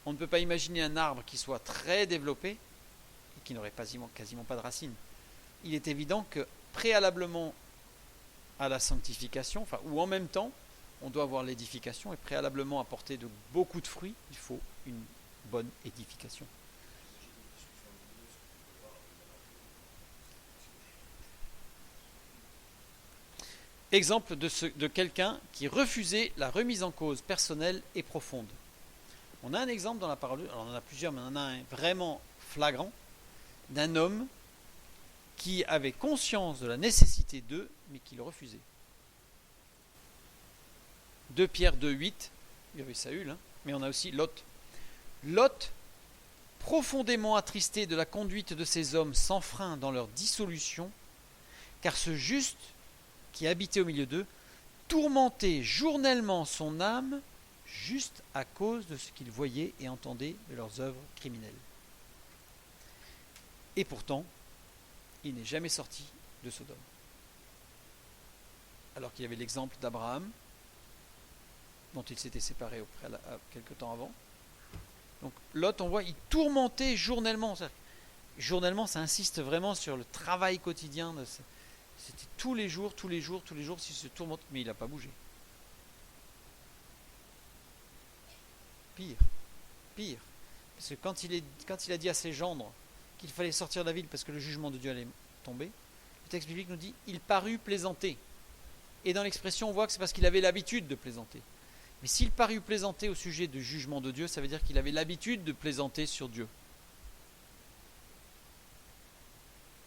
[SPEAKER 1] On ne peut pas imaginer un arbre qui soit très développé et qui n'aurait quasiment pas de racines. Il est évident que préalablement à la sanctification, ou en même temps, on doit avoir l'édification, et préalablement à porter de beaucoup de fruits, il faut une bonne édification. Exemple de quelqu'un qui refusait la remise en cause personnelle et profonde. On a un exemple dans la parole, alors on en a plusieurs, mais on en a un vraiment flagrant, d'un homme qui avait conscience de la nécessité d'eux, mais qui le refusait. 2 Pierre 2,8, il y avait Saül, mais on a aussi Lot. Lot, profondément attristé de la conduite de ces hommes sans frein dans leur dissolution, car ce juste qui habitait au milieu d'eux tourmentait journellement son âme juste à cause de ce qu'il voyait et entendait de leurs œuvres criminelles. Et pourtant, il n'est jamais sorti de Sodome. Alors qu'il y avait l'exemple d'Abraham, dont il s'était séparé quelque temps avant. Donc Lot, on voit, il tourmentait journellement. Journellement, ça insiste vraiment sur le travail quotidien. C'était tous les jours, s'il se tourmente, mais il n'a pas bougé. Pire. Parce que quand il a dit à ses gendres qu'il fallait sortir de la ville parce que le jugement de Dieu allait tomber, le texte biblique nous dit « il parut plaisanter ». Et dans l'expression, on voit que c'est parce qu'il avait l'habitude de plaisanter. Mais s'il parut plaisanter au sujet du jugement de Dieu, ça veut dire qu'il avait l'habitude de plaisanter sur Dieu.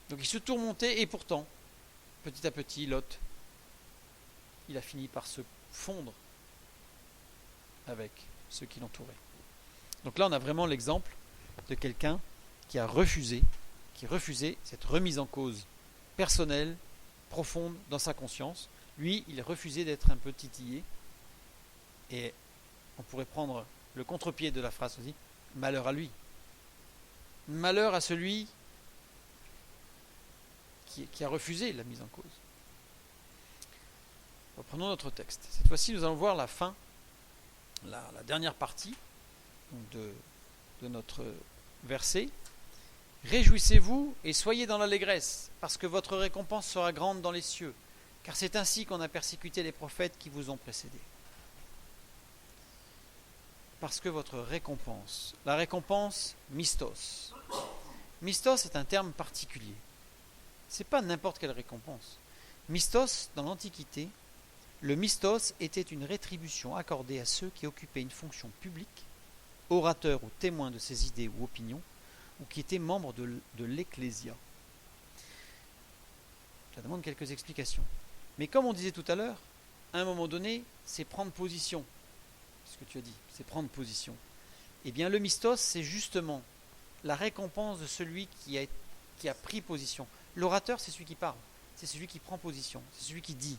[SPEAKER 1] Donc il se tourmentait, et pourtant, petit à petit, Lot, il a fini par se fondre avec ceux qui l'entouraient. Donc là, on a vraiment l'exemple de quelqu'un qui refusait cette remise en cause personnelle, profonde dans sa conscience. Lui, il refusait d'être un peu titillé. Et on pourrait prendre le contre-pied de la phrase aussi, malheur à lui. Malheur à celui qui a refusé la mise en cause. Reprenons notre texte. Cette fois-ci, nous allons voir la fin, la dernière partie de notre verset. Réjouissez-vous et soyez dans l'allégresse, parce que votre récompense sera grande dans les cieux, car c'est ainsi qu'on a persécuté les prophètes qui vous ont précédés. Parce que votre récompense, la récompense mistos. Mistos est un terme particulier. Ce n'est pas n'importe quelle récompense. Mistos, dans l'Antiquité, le mistos était une rétribution accordée à ceux qui occupaient une fonction publique, orateurs ou témoins de ses idées ou opinions, ou qui étaient membres de l'Ecclésia. Ça demande quelques explications. Mais comme on disait tout à l'heure, à un moment donné, c'est prendre position. Ce que tu as dit, c'est prendre position. Eh bien, le mistos, c'est justement la récompense de celui qui a pris position. L'orateur, c'est celui qui parle, c'est celui qui prend position, c'est celui qui dit,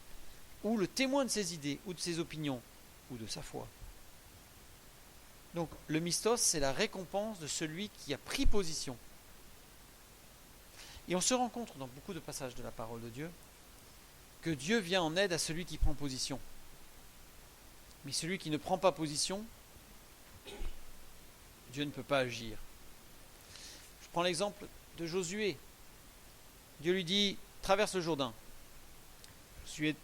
[SPEAKER 1] ou le témoin de ses idées, ou de ses opinions, ou de sa foi. Donc, le mistos, c'est la récompense de celui qui a pris position. Et on se rencontre dans beaucoup de passages de la parole de Dieu que Dieu vient en aide à celui qui prend position. Mais celui qui ne prend pas position, Dieu ne peut pas agir. Je prends l'exemple de Josué. Dieu lui dit, traverse le Jourdain. Josué,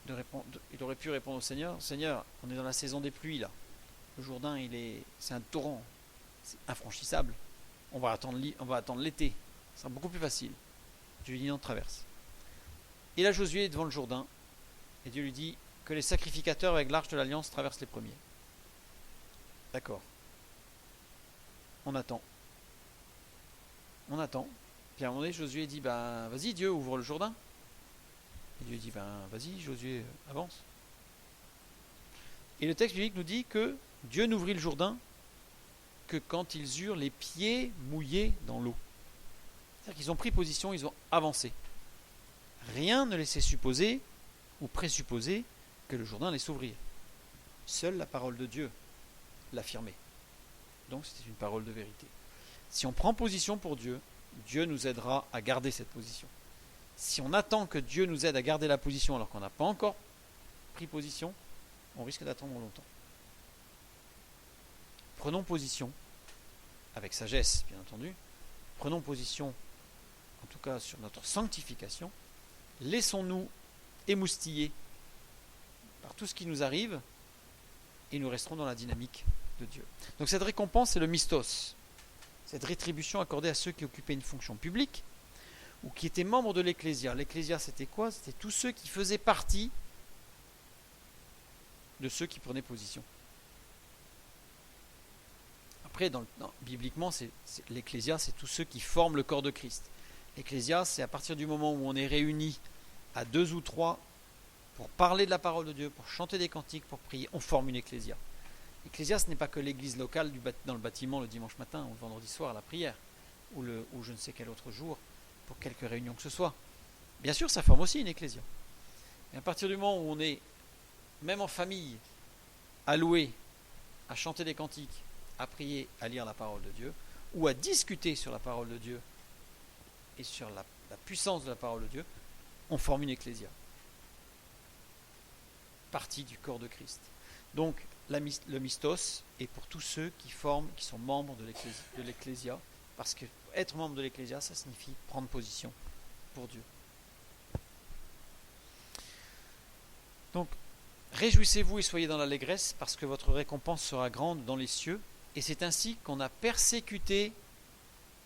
[SPEAKER 1] il aurait pu répondre au Seigneur, Seigneur, on est dans la saison des pluies là. Le Jourdain, c'est un torrent, c'est infranchissable. On va attendre l'été, ce sera beaucoup plus facile. Dieu lui dit non, traverse. Et là, Josué est devant le Jourdain, et Dieu lui dit que les sacrificateurs avec l'arche de l'Alliance traversent les premiers. D'accord. On attend. Puis à un moment donné, Josué dit, vas-y Dieu, ouvre le Jourdain. Et Dieu dit, vas-y Josué, avance. Et le texte biblique nous dit que Dieu n'ouvrit le Jourdain que quand ils eurent les pieds mouillés dans l'eau. C'est-à-dire qu'ils ont pris position, ils ont avancé. Rien ne laissait supposer ou présupposer que le Jourdain allait s'ouvrir. Seule la parole de Dieu l'affirmait. Donc c'était une parole de vérité. Si on prend position pour Dieu, Dieu nous aidera à garder cette position. Si on attend que Dieu nous aide à garder la position alors qu'on n'a pas encore pris position, on risque d'attendre longtemps. Prenons position, avec sagesse bien entendu, prenons position en tout cas sur notre sanctification, laissons-nous émoustiller par tout ce qui nous arrive et nous resterons dans la dynamique de Dieu. Donc cette récompense, c'est le mistos, cette rétribution accordée à ceux qui occupaient une fonction publique ou qui étaient membres de l'Ecclésia. L'Ecclésia, c'était quoi? C'était tous ceux qui faisaient partie de ceux qui prenaient position. Après, bibliquement, l'Ecclésia, c'est tous ceux qui forment le corps de Christ. L'Ecclésia, c'est à partir du moment où on est réunis à 2 ou 3 pour parler de la parole de Dieu, pour chanter des cantiques, pour prier, on forme une Ecclésia. L'Ecclésia, ce n'est pas que l'église locale dans le bâtiment le dimanche matin ou le vendredi soir à la prière, ou je ne sais quel autre jour, pour quelque réunion que ce soit. Bien sûr, ça forme aussi une Ecclésia. Mais à partir du moment où on est, même en famille, alloué à chanter des cantiques, à prier, à lire la parole de Dieu, ou à discuter sur la parole de Dieu et sur la puissance de la parole de Dieu, on forme une Ecclésia. Partie du corps de Christ. Donc, le mistos est pour tous ceux qui sont membres de l'Ecclésia, parce que être membre de l'Ecclésia, ça signifie prendre position pour Dieu. Donc, réjouissez-vous et soyez dans l'allégresse, parce que votre récompense sera grande dans les cieux, et c'est ainsi qu'on a persécuté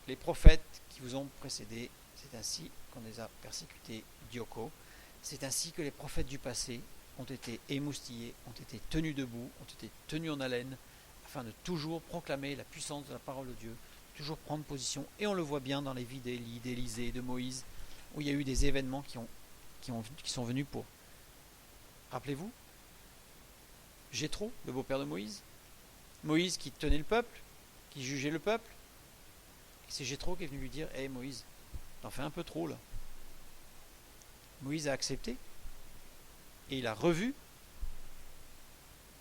[SPEAKER 1] les prophètes qui vous ont précédés. C'est ainsi qu'on les a persécutés, dioko. C'est ainsi que les prophètes du passé ont été émoustillés, ont été tenus debout, ont été tenus en haleine, afin de toujours proclamer la puissance de la parole de Dieu, toujours prendre position. Et on le voit bien dans les vies d'Élie, d'Élisée, de Moïse, où il y a eu des événements qui sont venus pour. Rappelez-vous, Jéthro, le beau-père de Moïse, Moïse qui tenait le peuple, qui jugeait le peuple, et c'est Jéthro qui est venu lui dire: Hé Moïse, t'en fais un peu trop là. Moïse a accepté, et il a revu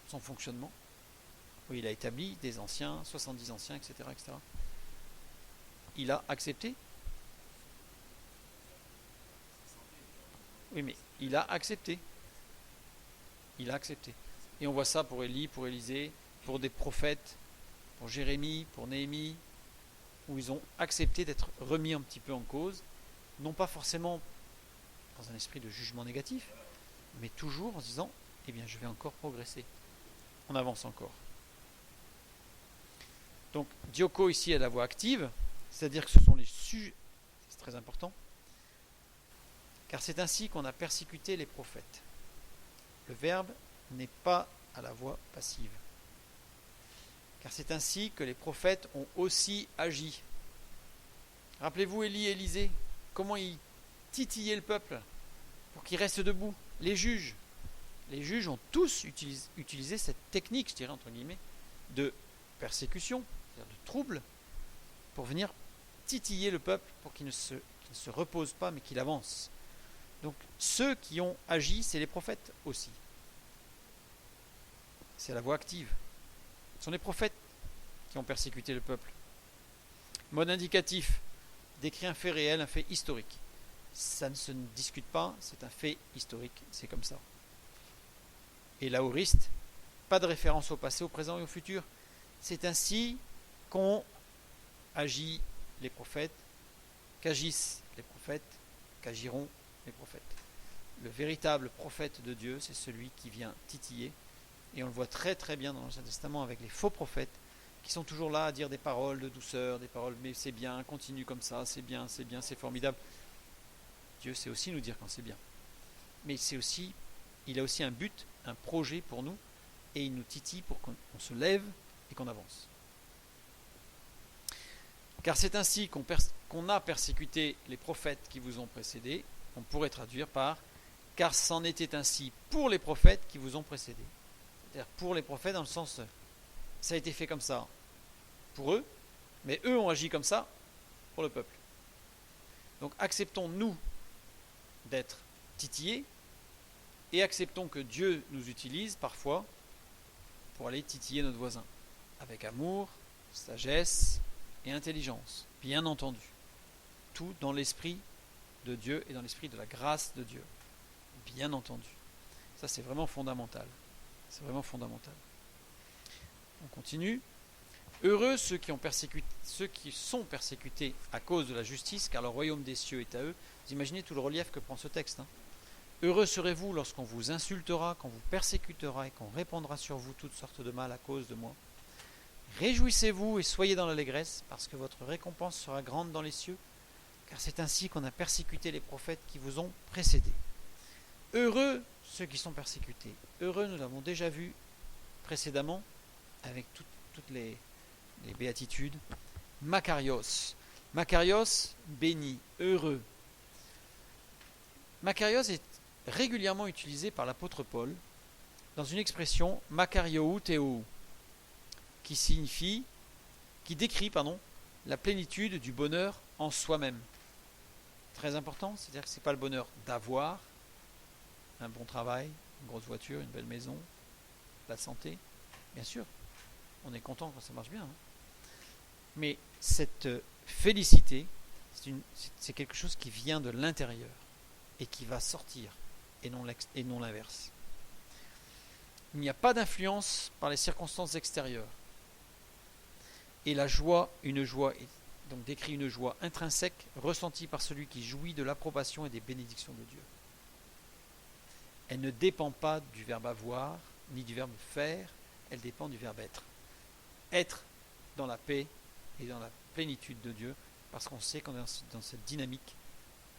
[SPEAKER 1] son fonctionnement, où il a établi des anciens, 70 anciens, etc., etc. Il a accepté. Oui, mais il a accepté. Il a accepté. Et on voit ça pour Élie, pour Élisée, pour des prophètes, pour Jérémie, pour Néhémie, où ils ont accepté d'être remis un petit peu en cause, non pas forcément dans un esprit de jugement négatif, mais toujours en se disant: eh bien, je vais encore progresser. On avance encore. Donc, dioko ici a la voix active, c'est-à-dire que ce sont les sujets, c'est très important, car c'est ainsi qu'on a persécuté les prophètes. Le verbe n'est pas à la voix passive, car c'est ainsi que les prophètes ont aussi agi. Rappelez-vous Élie et Élisée, comment ils titillaient le peuple pour qu'il reste debout. Les juges ont tous utilisé cette technique, je dirais entre guillemets, de persécution, c'est-à-dire de trouble, pour venir titiller le peuple pour qu'il ne se repose pas mais qu'il avance. Donc ceux qui ont agi, c'est les prophètes aussi. C'est la voix active. Ce sont les prophètes qui ont persécuté le peuple. Mode indicatif décrit un fait réel, un fait historique. Ça ne se discute pas, c'est un fait historique, c'est comme ça. Et l'aoriste, pas de référence au passé, au présent et au futur. C'est ainsi qu'ont agi les prophètes, qu'agissent les prophètes, qu'agiront les prophètes. Le véritable prophète de Dieu, c'est celui qui vient titiller. Et on le voit très très bien dans l'Ancien Testament avec les faux prophètes qui sont toujours là à dire des paroles de douceur, des paroles mais c'est bien, continue comme ça, c'est bien, c'est formidable. Dieu sait aussi nous dire quand c'est bien. Mais il a aussi un but, un projet pour nous, et il nous titille pour qu'on se lève et qu'on avance. Car c'est ainsi qu'on a persécuté les prophètes qui vous ont précédés. On pourrait traduire par: car c'en était ainsi pour les prophètes qui vous ont précédés. C'est-à-dire pour les prophètes dans le sens, ça a été fait comme ça pour eux, mais eux ont agi comme ça pour le peuple. Donc acceptons-nous d'être titillés et acceptons que Dieu nous utilise parfois pour aller titiller notre voisin avec amour, sagesse et intelligence, bien entendu. Tout dans l'esprit de Dieu et dans l'esprit de la grâce de Dieu, bien entendu. Ça, c'est vraiment fondamental. C'est vraiment fondamental. On continue. Heureux ceux qui sont persécutés à cause de la justice, car le royaume des cieux est à eux. Vous imaginez tout le relief que prend ce texte. Heureux serez-vous lorsqu'on vous insultera, qu'on vous persécutera et qu'on répandra sur vous toutes sortes de mal à cause de moi. Réjouissez-vous et soyez dans l'allégresse, parce que votre récompense sera grande dans les cieux, car c'est ainsi qu'on a persécuté les prophètes qui vous ont précédés. Heureux ceux qui sont persécutés. Heureux, nous l'avons déjà vu précédemment avec toutes les béatitudes. Makarios. Makarios, béni, heureux. Makarios est régulièrement utilisé par l'apôtre Paul dans une expression makariou théou, qui décrit la plénitude du bonheur en soi-même. Très important, c'est-à-dire que ce n'est pas le bonheur d'avoir un bon travail, une grosse voiture, une belle maison, la santé. Bien sûr, on est content quand ça marche bien. Mais cette félicité, c'est quelque chose qui vient de l'intérieur et qui va sortir, et non l'inverse. Il n'y a pas d'influence par les circonstances extérieures. Et la joie, donc décrit une joie intrinsèque ressentie par celui qui jouit de l'approbation et des bénédictions de Dieu. Elle ne dépend pas du verbe avoir, ni du verbe faire, elle dépend du verbe être. Être dans la paix et dans la plénitude de Dieu, parce qu'on sait qu'on est dans cette dynamique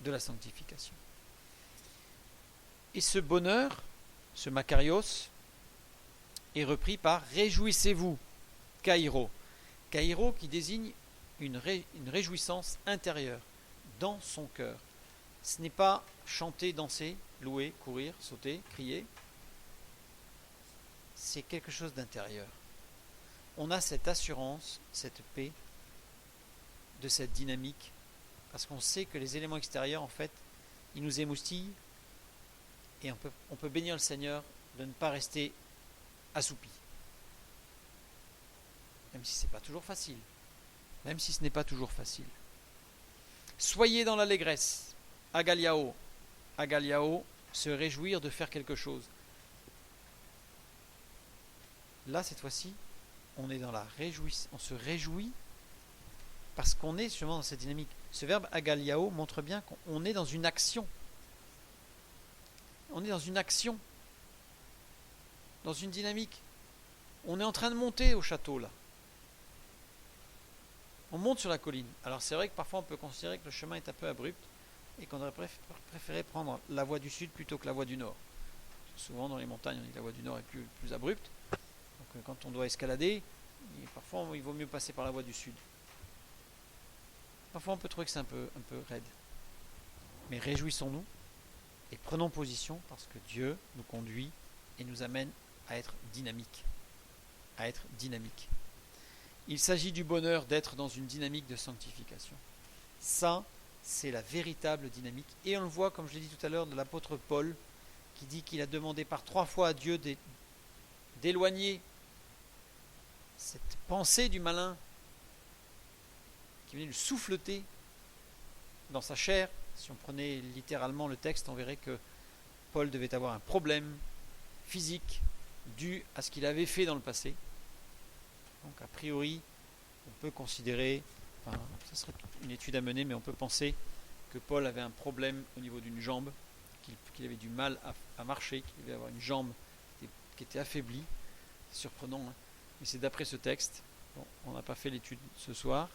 [SPEAKER 1] de la sanctification. Et ce bonheur, ce makarios, est repris par réjouissez-vous, kairo. Kairo qui désigne une réjouissance intérieure dans son cœur. Ce n'est pas chanter, danser, louer, courir, sauter, crier. C'est quelque chose d'intérieur. On a cette assurance, cette paix, de cette dynamique, parce qu'on sait que les éléments extérieurs, en fait, ils nous émoustillent, et on peut bénir le Seigneur de ne pas rester assoupi. Même si c'est pas toujours facile. Même si ce n'est pas toujours facile. Soyez dans l'allégresse. Agaliao. Agaliao, se réjouir de faire quelque chose. Là, cette fois-ci, on est dans la réjouissance. On se réjouit parce qu'on est justement dans cette dynamique. Ce verbe agaliao montre bien qu'on est dans une action. On est dans une action. Dans une dynamique. On est en train de monter au château, là. On monte sur la colline. Alors c'est vrai que parfois on peut considérer que le chemin est un peu abrupt et qu'on aurait préféré prendre la voie du sud plutôt que la voie du nord. Souvent dans les montagnes on dit que la voie du nord est plus abrupte. Donc quand on doit escalader, parfois il vaut mieux passer par la voie du sud. Parfois on peut trouver que c'est un peu raide. Mais réjouissons-nous et prenons position parce que Dieu nous conduit et nous amène à être dynamique. À être dynamique. Il s'agit du bonheur d'être dans une dynamique de sanctification. Ça, c'est la véritable dynamique. Et on le voit, comme je l'ai dit tout à l'heure, de l'apôtre Paul, qui dit qu'il a demandé par 3 fois à Dieu d'éloigner cette pensée du malin qui venait le souffleter dans sa chair. Si on prenait littéralement le texte, on verrait que Paul devait avoir un problème physique dû à ce qu'il avait fait dans le passé. Donc a priori, on peut considérer, ça serait une étude à mener, mais on peut penser que Paul avait un problème au niveau d'une jambe, qu'il avait du mal à marcher, qu'il devait avoir une jambe qui était affaiblie. C'est surprenant, hein, mais c'est d'après ce texte. Bon, on n'a pas fait l'étude ce soir.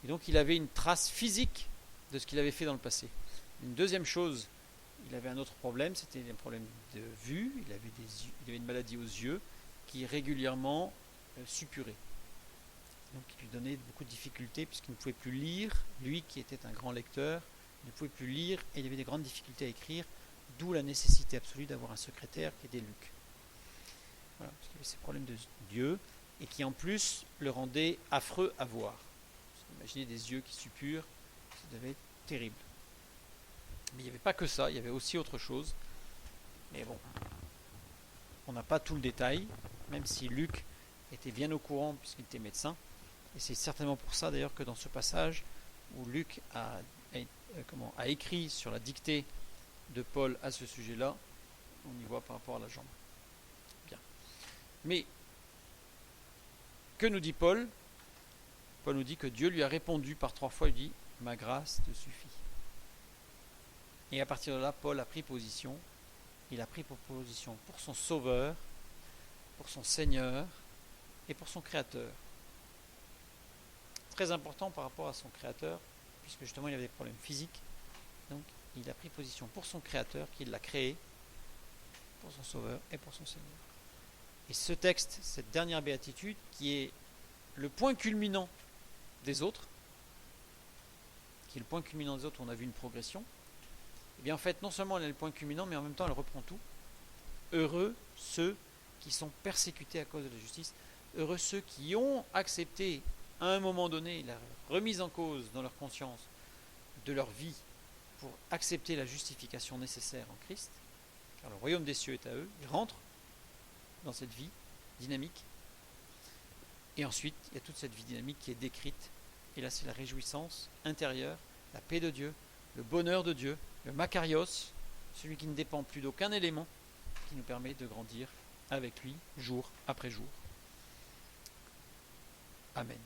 [SPEAKER 1] Et donc il avait une trace physique de ce qu'il avait fait dans le passé. Une deuxième chose, il avait un autre problème, c'était un problème de vue. Il avait une maladie aux yeux qui régulièrement suppurait. Donc il lui donnait beaucoup de difficultés puisqu'il ne pouvait plus lire, lui qui était un grand lecteur, il ne pouvait plus lire et il avait des grandes difficultés à écrire, d'où la nécessité absolue d'avoir un secrétaire qui était Luc. Voilà, parce qu'il avait ces problèmes de Dieu et qui en plus le rendait affreux à voir. Imaginez des yeux qui suppurent, ça devait être terrible. Mais il n'y avait pas que ça, il y avait aussi autre chose. Mais bon, on n'a pas tout le détail, même si Luc était bien au courant puisqu'il était médecin. Et c'est certainement pour ça d'ailleurs que dans ce passage où Luc a écrit sur la dictée de Paul à ce sujet-là, on y voit par rapport à la jambe. Bien. Mais que nous dit Paul ? Paul nous dit que Dieu lui a répondu par 3 fois, il dit « Ma grâce te suffit ». Et à partir de là, Paul a pris position. Il a pris position pour son Sauveur, pour son Seigneur et pour son Créateur. Très important par rapport à son Créateur, puisque justement il avait des problèmes physiques. Donc il a pris position pour son Créateur, qui l'a créé, pour son Sauveur et pour son Seigneur. Et ce texte, cette dernière béatitude, qui est le point culminant des autres, qui est le point culminant des autres où on a vu une progression, et bien en fait non seulement elle est le point culminant, mais en même temps elle reprend tout. Heureux ceux qui sont persécutés à cause de la justice, heureux ceux qui ont accepté à un moment donné la remise en cause dans leur conscience de leur vie pour accepter la justification nécessaire en Christ, car le royaume des cieux est à eux, ils rentrent dans cette vie dynamique, et ensuite il y a toute cette vie dynamique qui est décrite, et là c'est la réjouissance intérieure, la paix de Dieu, le bonheur de Dieu, le makarios, celui qui ne dépend plus d'aucun élément, qui nous permet de grandir avec lui jour après jour. Amen.